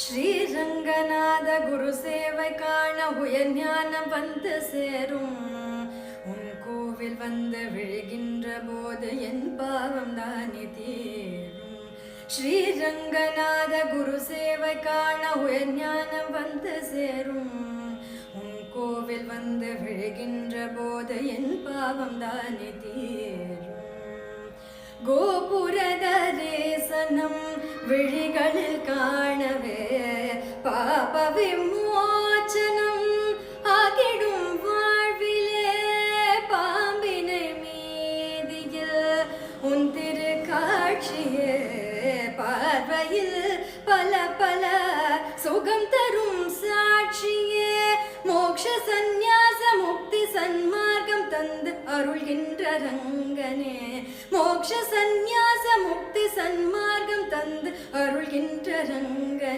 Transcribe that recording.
ஸ்ரீரங்கநாத குரு சேவை காண உயர் ஞானம் வந்து சேரும். உன் கோவில் வந்து விழுகின்ற போது என் பாவம் தானே தீரும். ஸ்ரீரங்கநாத குரு சேவை காண உயர் ஞானம் வந்து சேரும். உன் கோவில் வந்து விழுகின்ற போது என் பாவம் தானே தீரும். கோபுர தரிசனம் விழிகளில் காணவே பாப விமோச்சனம் ஆகிடும் வாழ்விலே. பாம்பினை மீதியில் உன் திரு காட்சியே பார்வையில் பல பல சுகம் தரும் சாட்சியே. மோக்ஷ சந்நியாச முக்தி சன்மார்க்கம் தந்து அருள்கின்ற ரங்கனே. மோக்ஷ சந்நியாச முக்தி சன்மார்க்கம் தந்து அருள்கின்ற ரங்கனே.